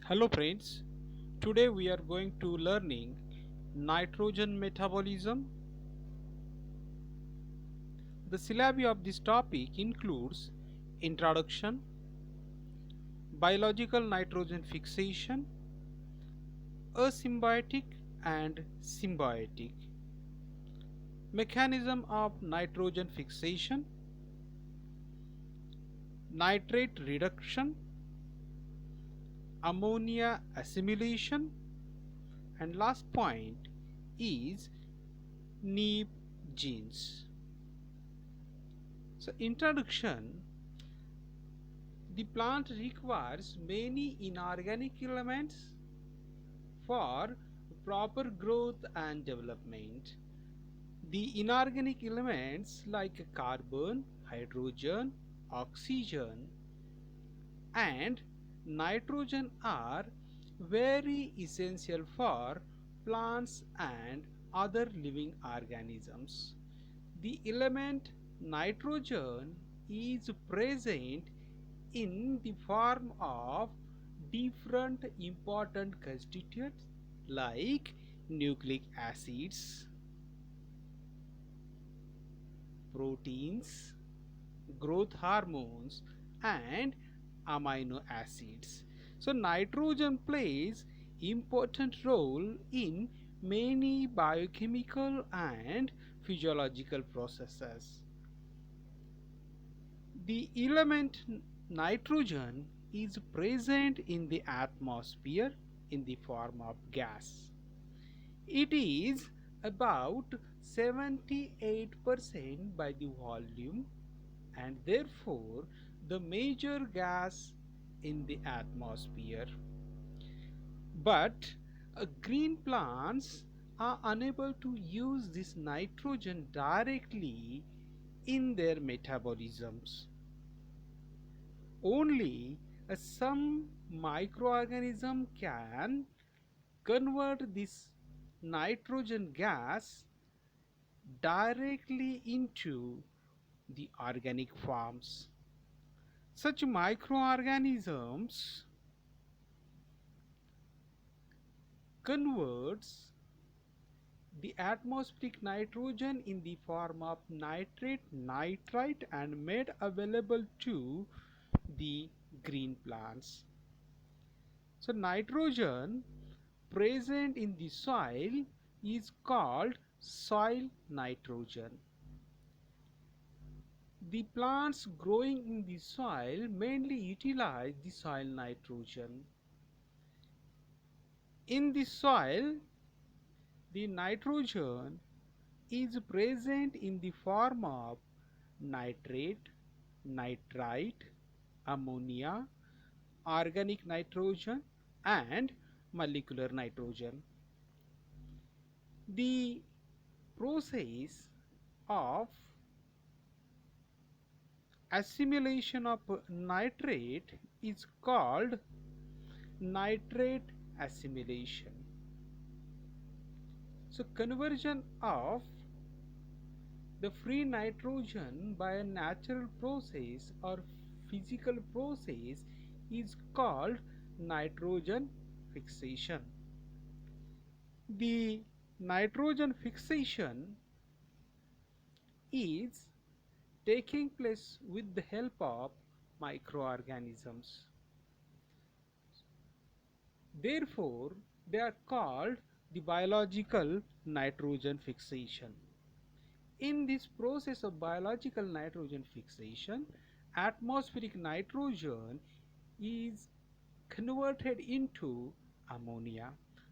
Hello friends, today we are going to learning nitrogen metabolism. The syllabi of this topic includes introduction, biological nitrogen fixation, asymbiotic and symbiotic, mechanism of nitrogen fixation, nitrate reduction, ammonia assimilation, and last point is NEEP genes. So introduction. The plant requires many inorganic elements for proper growth and development. The inorganic elements like carbon, hydrogen, oxygen, and nitrogen are very essential for plants and other living organisms. The element nitrogen is present in the form of different important constituents like nucleic acids, proteins, growth hormones, and amino acids. So nitrogen plays important role in many biochemical and physiological processes. The element nitrogen is present in the atmosphere in the form of gas. It is about 78% by the volume and therefore the major gas in the atmosphere. But green plants are unable to use this nitrogen directly in their metabolisms. Only some microorganism can convert this nitrogen gas directly into the organic forms. Such microorganisms converts the atmospheric nitrogen in the form of nitrate, nitrite and made available to the green plants. So nitrogen present in the soil is called soil nitrogen. The plants growing in the soil mainly utilize the soil nitrogen. In the soil, the nitrogen is present in the form of nitrate, nitrite, ammonia, organic nitrogen, and molecular nitrogen. The process of assimilation of nitrate is called nitrate assimilation. So conversion of the free nitrogen by a natural process or physical process is called nitrogen fixation. The nitrogen fixation is taking place with the help of microorganisms. Therefore, they are called the biological nitrogen fixation. In this process of biological nitrogen fixation, atmospheric nitrogen is converted into ammonia.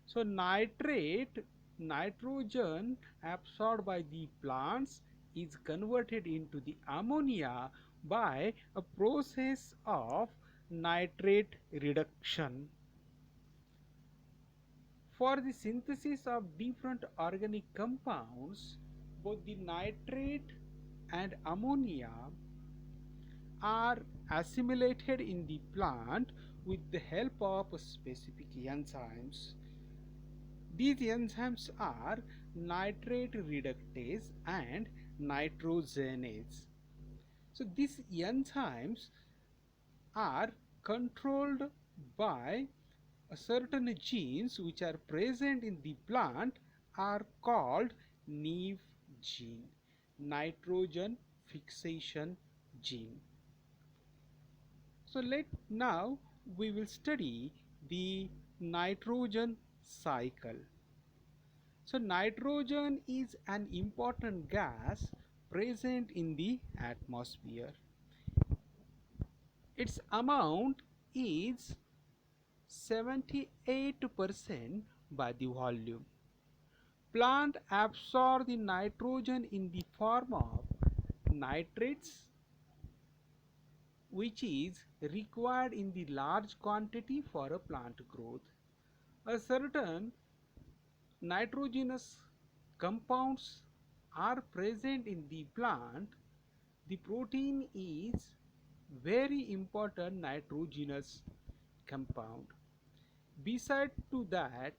So nitrate nitrogen absorbed by the plants is converted into the ammonia by a process of nitrate reduction. For the synthesis of different organic compounds, both the nitrate and ammonia are assimilated in the plant with the help of specific enzymes. These enzymes are nitrate reductase and nitrogenase. So these enzymes are controlled by certain genes which are present in the plant are called NEF gene, nitrogen fixation gene. So now we will study the nitrogen cycle. So nitrogen is an important gas present in the atmosphere. Its amount is 78% by the volume. Plant absorb the nitrogen in the form of nitrates, which is required in the large quantity for a plant growth. A certain nitrogenous compounds are present in the plant. The protein is very important nitrogenous compound. Beside to that,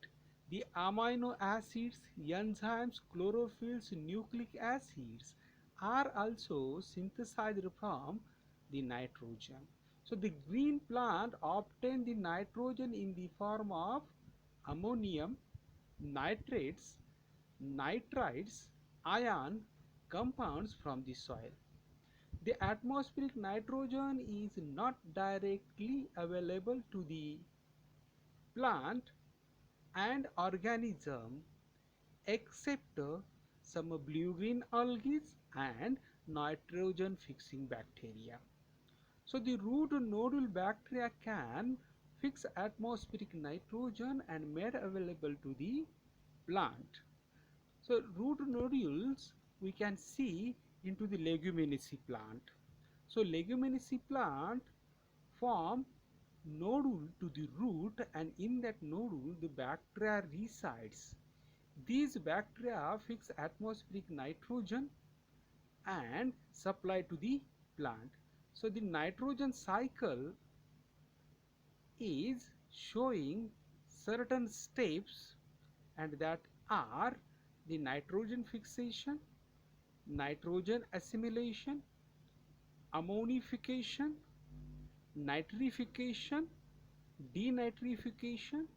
the amino acids, enzymes, chlorophylls, nucleic acids are also synthesized from the nitrogen. So the green plant obtain the nitrogen in the form of ammonium, nitrates, nitrites, ion compounds from the soil. The atmospheric nitrogen is not directly available to the plant and organism except some blue-green algae and nitrogen fixing bacteria. So the root nodule bacteria can fix atmospheric nitrogen and made available to the plant. So root nodules we can see into the leguminaceae plant. So leguminaceae plant form nodule to the root, and in that nodule the bacteria resides. These bacteria fix atmospheric nitrogen and supply to the plant. So the nitrogen cycle is showing certain steps, and that are the nitrogen fixation, nitrogen assimilation, ammonification, nitrification, denitrification,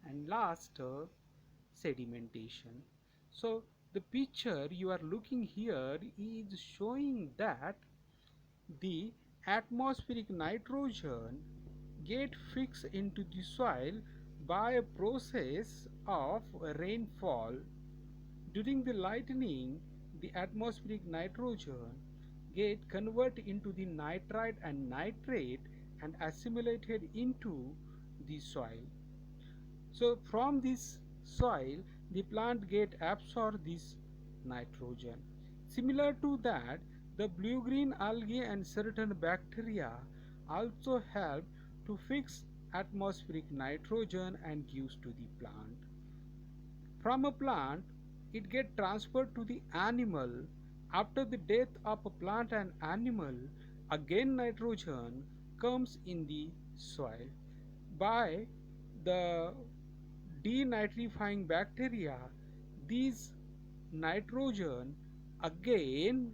and last sedimentation. So the picture you are looking here is showing that the atmospheric nitrogen get fixed into the soil by a process of rainfall. During the lightning, the atmospheric nitrogen get converted into the nitrite and nitrate and assimilated into the soil. So from this soil, the plant get absorb this nitrogen. Similar to that, the blue-green algae and certain bacteria also help to fix atmospheric nitrogen and gives to the plant. From a plant, it get transferred to the animal. After the death of a plant and animal, again nitrogen comes in the soil. By the denitrifying bacteria, these nitrogen again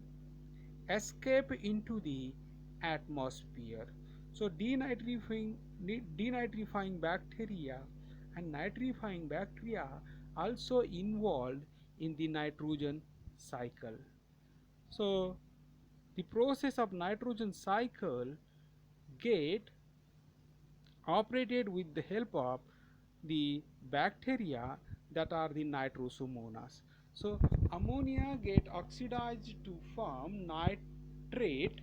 escape into the atmosphere. So denitrifying bacteria and nitrifying bacteria also involved in the nitrogen cycle. So the process of nitrogen cycle get operated with the help of the bacteria that are the nitrosomonas. So ammonia get oxidized to form nitrate,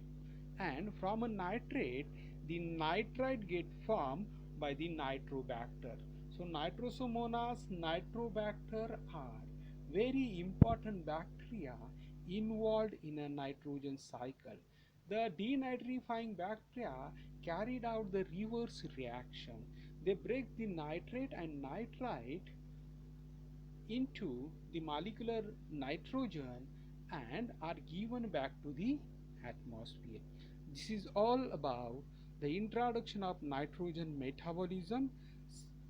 and from a nitrate the nitrite get formed by the nitrobacter. So nitrosomonas, nitrobacter are very important bacteria involved in a nitrogen cycle. The denitrifying bacteria carried out the reverse reaction. They break the nitrate and nitrite into the molecular nitrogen and are given back to the atmosphere. This is all about the introduction of nitrogen metabolism.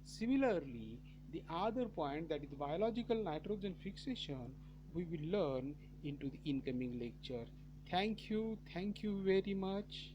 Similarly, the other point, that is biological nitrogen fixation, we will learn into the incoming lecture. Thank you very much.